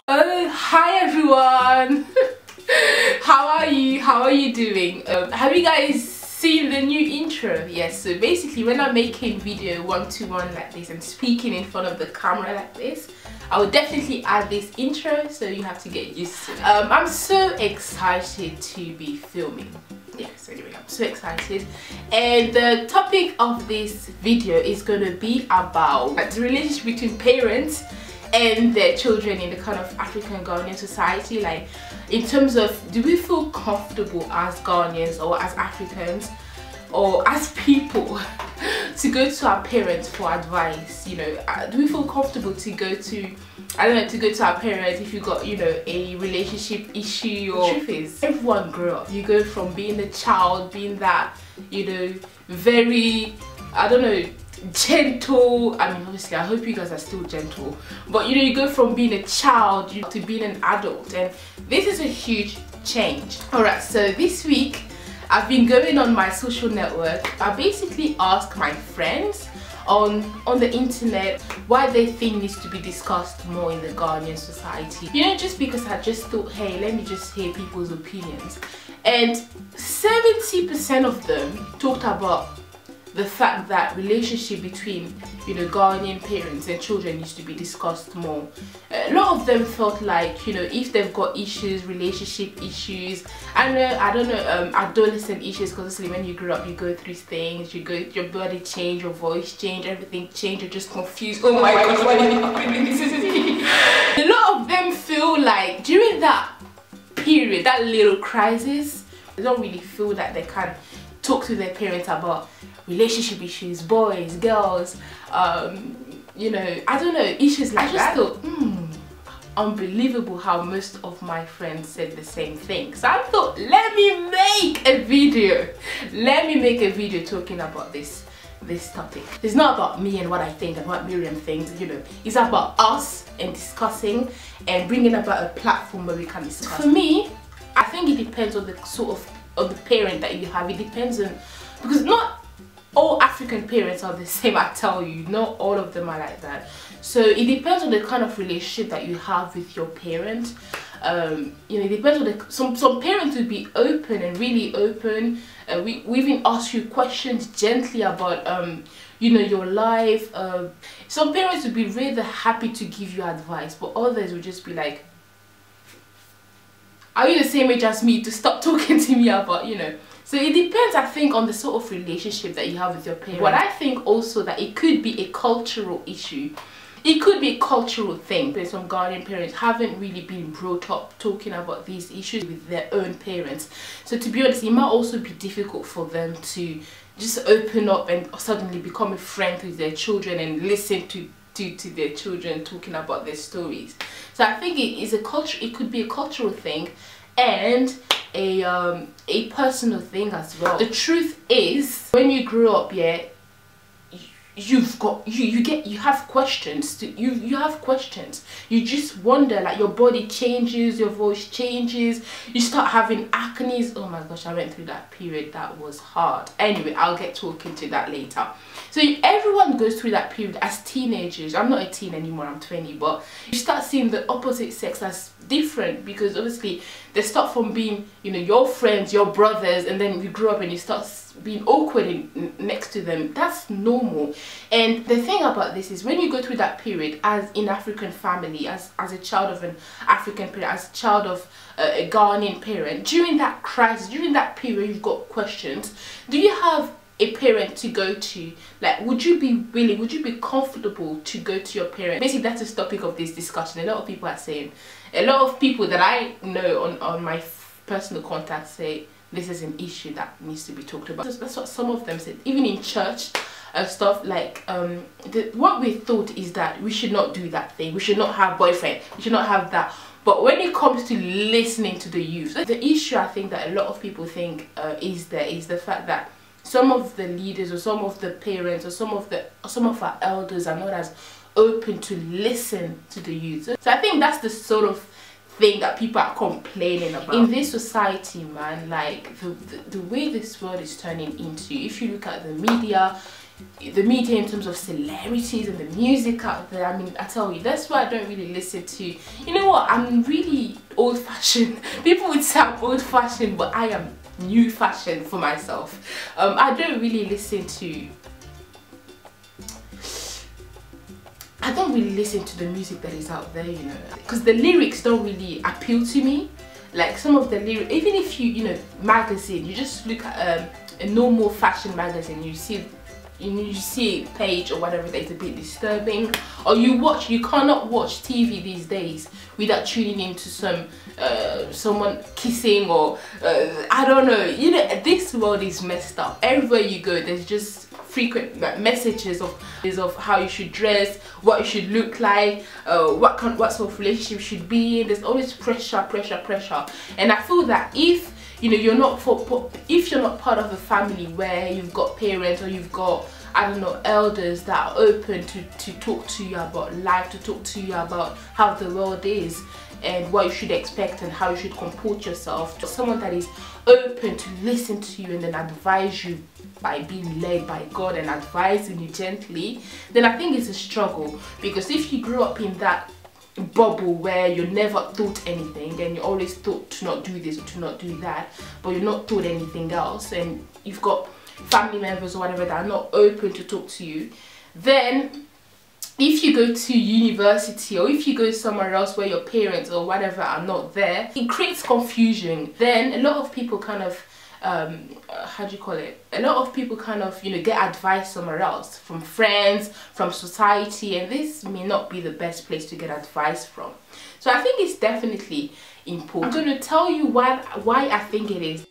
Oh, hi everyone. How are you doing? Have you guys seen the new intro? Yes, so basically when I'm making video one-to-one like this and speaking in front of the camera like this, I would definitely add this intro, so you have to get used to it. I'm so excited to be filming. Yes, anyway, I'm so excited, and the topic of this video is going to be about the relationship between parents and their children in the kind of African Ghanaian society. Like, in terms of, do we feel comfortable as Ghanaians or as Africans or as people to go to our parents for advice? You know, do we feel comfortable to go to, I don't know, to go to our parents if you got, you know, a relationship issue? Or the truth is, everyone grew up. You go from being a child, being that, you know, very, I don't know, gentle. I mean, obviously I hope you guys are still gentle, but you know, you go from being a child to being an adult, and this is a huge change. Alright, so this week I've been going on my social network. I basically asked my friends on the internet why they think needs to be discussed more in the Ghanaian society. You know, just because I just thought, hey, let me just hear people's opinions, and 70% of them talked about the fact that relationship between, you know, Ghanaian parents and children needs to be discussed more. A lot of them felt like, you know, if they've got issues, relationship issues, I don't know, adolescent issues, because obviously when you grow up you go through things, your body change, your voice change, everything change, you're just confused. Oh my gosh, what is happening? This is me. A lot of them feel like during that period, that little crisis, they don't really feel that they can talk to their parents about relationship issues, boys, girls, you know, I don't know, issues like that. I just thought, unbelievable how most of my friends said the same thing. So I thought, let me make a video talking about this topic. It's not about me and what I think and what Miriam thinks, you know, it's about us and discussing and bringing about a platform where we can discuss. For me, I think it depends on the sort of the parent that you have. It depends on, because not all African parents are the same, I tell you, not all of them are like that. So it depends on the kind of relationship that you have with your parent. You know, it depends on the, some parents would be open and really open. We even ask you questions gently about you know, your life. Some parents would be really happy to give you advice, but others would just be like, are you the same age as me to stop talking to me about, you know? So it depends, I think, on the sort of relationship that you have with your parents. But I think also that it could be a cultural issue. It could be a cultural thing. But some Ghanaian parents haven't really been brought up talking about these issues with their own parents. So to be honest, it might also be difficult for them to just open up and suddenly become a friend with their children and listen to their children talking about their stories. So I think it could be a cultural thing and a personal thing as well. The truth is, when you grow up, yeah, you have questions. You have questions. You just wonder, like, your body changes, your voice changes, you start having acne. Oh my gosh, I went through that period. That was hard. Anyway, I'll get talking to that later. So everyone goes through that period as teenagers. I'm not a teen anymore, I'm 20, but you start seeing the opposite sex as different, because obviously they start from being, you know, your friends, your brothers, and then you grow up and you start being awkward next to them. That's normal. And the thing about this is, when you go through that period as in African family, as a child of an African parent, as a child of a Ghanaian parent, during that crisis, during that period, you've got questions. Do you have a parent to go to? Like, would you be willing, would you be comfortable to go to your parent? Basically, that's the topic of this discussion. A lot of people are saying, a lot of people that I know on my personal contacts say this is an issue that needs to be talked about. That's what some of them said. Even in church stuff, like what we thought is that we should not do that thing, we should not have boyfriend, we should not have that. But when it comes to listening to the youth, the issue I think that a lot of people think is the fact that some of the leaders or some of the parents or some of our elders are not as open to listen to the youth. So I think that's the sort of thing that people are complaining about in this society, man. Like the way this world is turning into, if you look at the media, the media in terms of celebrities and the music out there. I mean, I tell you, that's why I don't really listen to, you know what, I'm really old-fashioned. People would say I'm old-fashioned, but I am new fashion for myself. I don't really listen to, I don't really listen to the music that is out there, you know, because the lyrics don't really appeal to me. Like some of the lyrics, even if you know, magazine, you just look at a normal fashion magazine, you see a page or whatever that is a bit disturbing, or you cannot watch TV these days without tuning into someone kissing, or I don't know, you know, this world is messed up. Everywhere you go, there's just frequent messages of how you should dress, what you should look like, what sort of relationship you should be in. There's always pressure, and I feel that if you know, if you're not part of a family where you've got parents or you've got, I don't know, elders that are open to talk to you about life, to talk to you about how the world is and what you should expect and how you should comport yourself, just someone that is open to listen to you and then advise you by being led by God and advising you gently, then I think it's a struggle. Because if you grew up in that bubble where you never thought anything and you always thought to not do this or to not do that, but you're not taught anything else, and you've got family members or whatever that are not open to talk to you, then if you go to university or if you go somewhere else where your parents or whatever are not there, it creates confusion. Then a lot of people kind of how do you call it, a lot of people kind of, you know, get advice somewhere else, from friends, from society, and this may not be the best place to get advice from. So I think it's definitely important. I'm going to tell you why I think it is.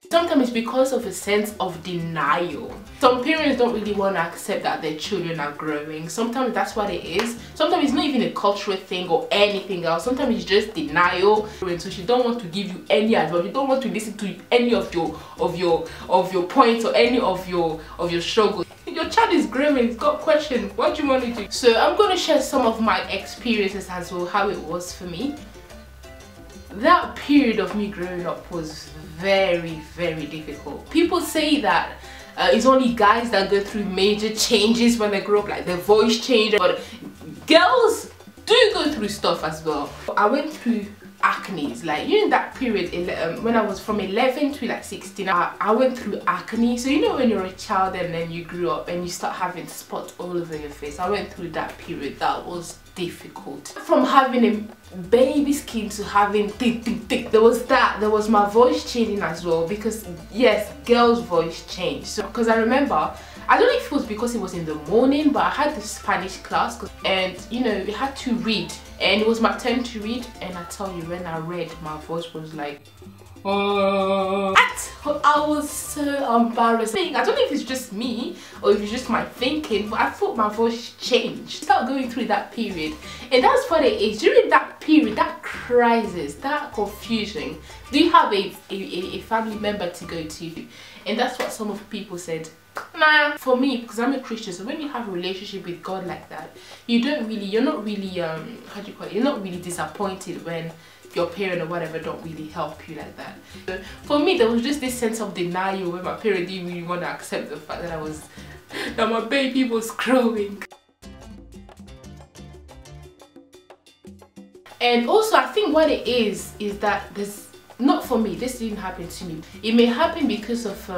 Sometimes it's because of a sense of denial. Some parents don't really want to accept that their children are growing. Sometimes that's what it is. Sometimes it's not even a cultural thing or anything else. Sometimes it's just denial. So she don't want to give you any advice. You don't want to listen to any of your points or any of your struggles. Your child is growing, it's got questions. What do you want to do? So I'm going to share some of my experiences as well, how it was for me. That period of me growing up was very, very difficult. People say that it's only guys that go through major changes when they grow up, like their voice change, but girls do go through stuff as well. I went through acne, like, you know, that period when I was from 11 to like 16, I went through acne. So you know, when you're a child and then you grew up and you start having spots all over your face, I went through that period. That was difficult. From having a baby skin to having thick, there was my voice changing as well, because yes, girls' voice changed. So because I remember, I don't know if it was because it was in the morning, but I had this Spanish class, and you know, we had to read, and it was my turn to read, and I tell you, when I read, my voice was like, I was so embarrassed. I don't know if it's just me or if it's just my thinking, but I thought my voice changed. Start going through that period, and that's what it is. During that period, that crisis, that confusion, do you have a family member to go to? And that's what some of the people said. Nah, for me, because I'm a Christian, so when you have a relationship with God like that, you're not really how do you call it, you're not really disappointed when your parent or whatever don't really help you like that. So for me, there was just this sense of denial when my parent didn't really want to accept the fact that my baby was growing. And also, I think what it is that there's, not for me, this didn't happen to me. It may happen because of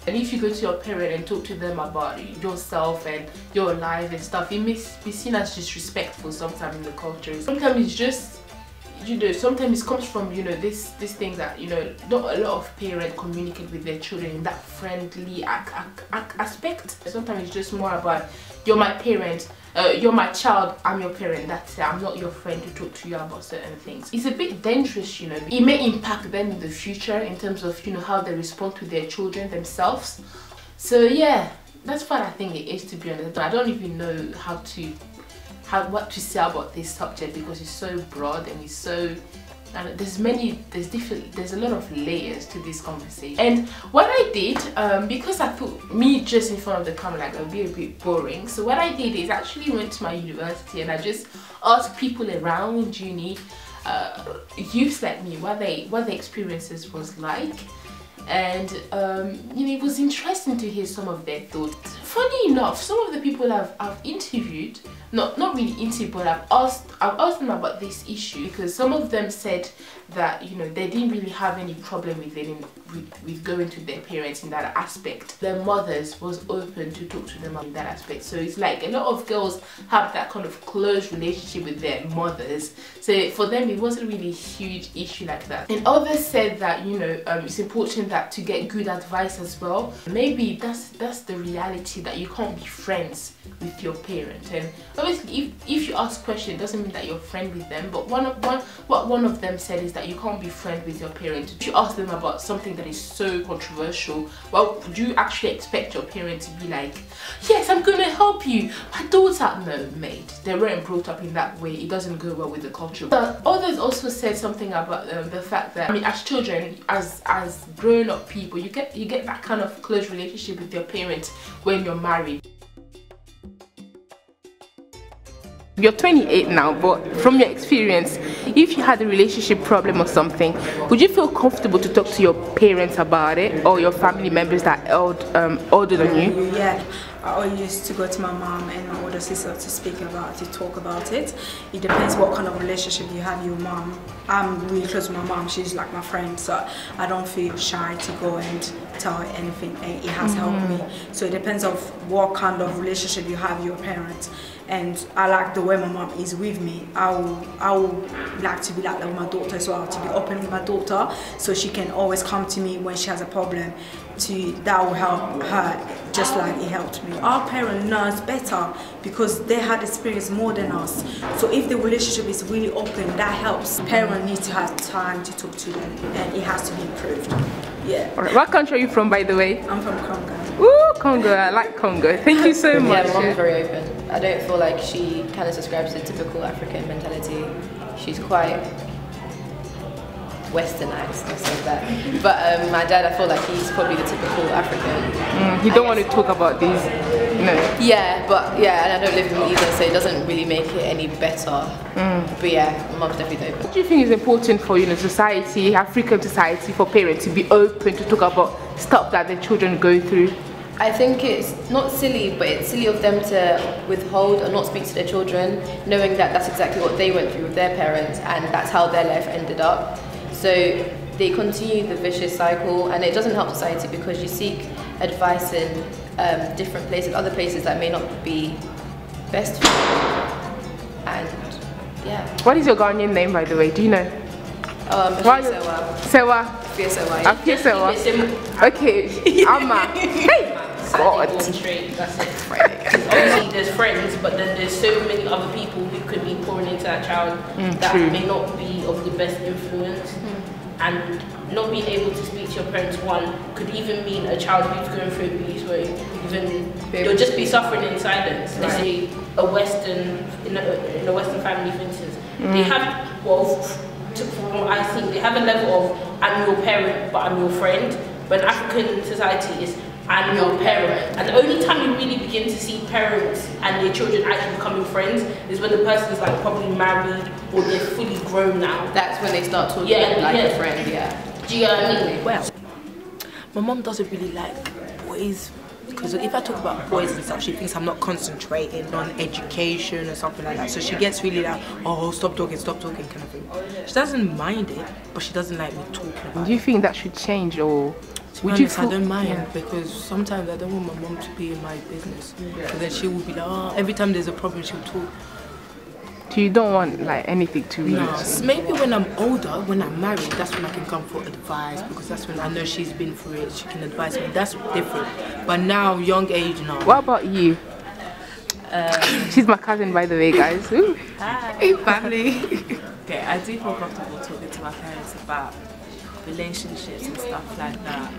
and if you go to your parent and talk to them about yourself and your life and stuff, it may be seen as disrespectful sometimes in the culture. Sometimes it's just, you know, sometimes it comes from, you know, this thing that, you know, not a lot of parents communicate with their children in that friendly aspect. Sometimes it's just more about, you're my parent, you're my child, I'm your parent, that's it. I'm not your friend to talk to you about certain things. It's a bit dangerous, you know. It may impact them in the future in terms of, you know, how they respond to their children themselves. So yeah, that's what I think it is, to be honest. I don't even know what to say about this subject, because it's so broad and it's so, and there's a lot of layers to this conversation. And what I did, because I thought me just in front of the camera, like, would be a bit boring, so what I did is actually went to my university and I just asked people around uni, youths like me, what the experiences was like. and you know, it was interesting to hear some of their thoughts. Funny enough, some of the people I've interviewed, not really interviewed, but I've asked them about this issue, because some of them said that, you know, they didn't really have any problem with going to their parents in that aspect. Their mothers was open to talk to them in that aspect. So it's like a lot of girls have that kind of close relationship with their mothers, so for them it wasn't really a huge issue like that. And others said that, you know, it's important that to get good advice as well. Maybe that's the reality, that you can't be friends with your parent. And obviously if you ask questions, it doesn't mean that you're friend with them, but what one of them said is that you can't be friend with your parent. If you ask them about something that is so controversial, well, do you actually expect your parent to be like, yes, I'm gonna help you, my daughter? No, mate, they weren't brought up in that way. It doesn't go well with the culture. But others also said something about the fact that, I mean, as children, as grown-up people, you get that kind of close relationship with your parents when you're married. You're 28 now, but from your experience, if you had a relationship problem or something, would you feel comfortable to talk to your parents about it, or your family members that are older than you? Yeah, I used to go to my mom and my older sister to talk about it. It depends what kind of relationship you have with your mom. I'm really close to my mom. She's like my friend, so I don't feel shy to go and tell her anything. It has helped me. So it depends on what kind of relationship you have with your parents. And I like the way my mom is with me. I will like to be like that with my daughter as well, to be open with my daughter, so she can always come to me when she has a problem. That will help her just like it helped me. Our parents knows better because they had experience more than us. So if the relationship is really open, that helps. Parents need to have time to talk to them, and it has to be improved. Yeah. All right. What country are you from, by the way? I'm from Congo. Ooh, Congo. I like Congo. Thank you so much. Yeah, my mom's very open. I don't feel like she kind of subscribes to the typical African mentality. She's quite westernized, let's say that. But my dad, I feel like he's probably the typical African. You don't want to talk about these, no? Yeah, but yeah, and I don't live with him either, so it doesn't really make it any better. But yeah, my mom's definitely open. What do you think is important for, you know, society, African society, for parents to be open to talk about stuff that their children go through? I think it's not silly, but it's silly of them to withhold or not speak to their children, knowing that that's exactly what they went through with their parents, and that's how their life ended up. So they continue the vicious cycle, and it doesn't help society because you seek advice in different places, other places that may not be best for you. And yeah. What is your Ghanaian name, by the way? Do you know? Sewa. Sewa. Okay. Amma. Hey. God. Straight, that's it. Obviously there's friends, but then there's so many other people who could be pouring into that child that may not be of the best influence. And not being able to speak to your parents, one, could even mean a child who's going through abuse where you'll just be suffering in silence. Let's say in a Western family, for instance, they have, well, from what I think, they have a level of I'm your parent, but I'm your friend. But in African society is I'm your parent. And the only time you really begin to see parents and their children actually becoming friends is when the person is like probably married or they're fully grown now. That's when they start talking like a friend, yeah. Do you know what I mean? Well, my mom doesn't really like boys, because if I talk about boys and stuff, she thinks I'm not concentrating on education or something like that. So she gets really like, oh, stop talking kind of thing. She doesn't mind it, but she doesn't like me talking about it. Do you think that should change, or? Would you? I don't mind, because sometimes I don't want my mom to be in my business. Because then she will be like, oh, every time there's a problem, she'll talk. So you don't want like anything to read? No, maybe when I'm older, when I'm married, that's when I can come for advice, because that's when I know she's been through it, she can advise me. That's different. But now, young age now. What about you? She's my cousin, by the way, guys. Ooh. Hi. Hey, family. Okay, I do feel comfortable talking to my parents about relationships and stuff like that,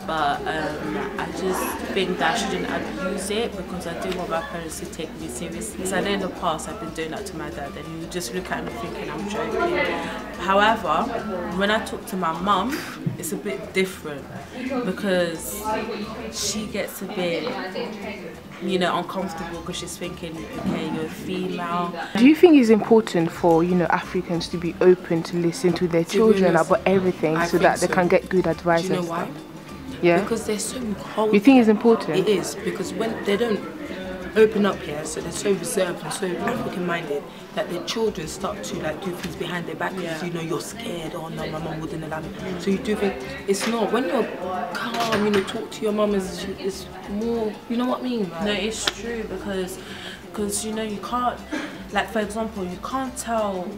but I just think that I shouldn't abuse it, because I do want my parents to take me seriously. Because I know in the past I've been doing that to my dad, and he would just look at me thinking I'm joking. However, when I talk to my mum, it's a bit different because she gets a bit, you know, uncomfortable because she's thinking, okay, you're a female. Do you think it's important for, you know, Africans to be open to listen to their children about everything so that they can get good advice? Do you know why? Yeah. Because they're so cold. You think it's important? It is, because when they don't open up here, so they're so reserved and so African minded that their children start to like do things behind their back because you know you're scared. Oh no, my mum wouldn't allow me. So you do think it's not when you're calm, you know, talk to your mum is more, you know what I mean? Like, no, it's true because you know you can't, like for example, you can't tell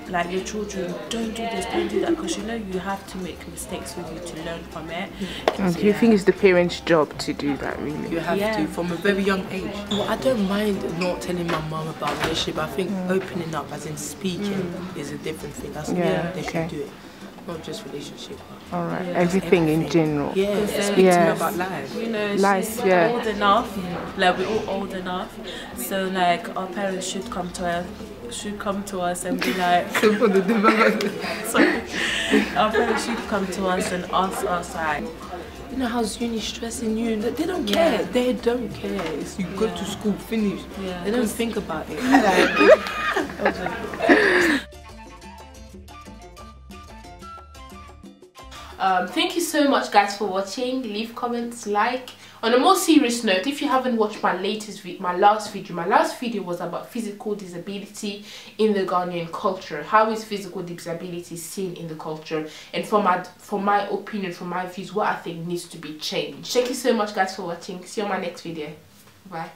like your children don't do this, don't do that, because you know you have to make mistakes for you to learn from it. Do you think it's the parents' job to do that, really? You have to from a very young age. Well, I don't mind not telling my mum about relationship. I think opening up, as in speaking, is a different thing. That's they should do it. Not just relationship. All right, everything in general. Yeah, speak to me about life. You know, life, she's old enough. Like we're all old enough, so like our parents should come to us and be like, sorry, our parents should come to us and ask us like, you know, how's uni stressing you? They don't care. They don't care. It's you go to school, finish. They don't think about it. Thank you so much, guys, for watching. Leave comments, like. On a more serious note, if you haven't watched my last video was about physical disability in the Ghanaian culture. How is physical disability seen in the culture? And for my opinion, for my views, what I think needs to be changed. Thank you so much, guys, for watching. See you on my next video. Bye.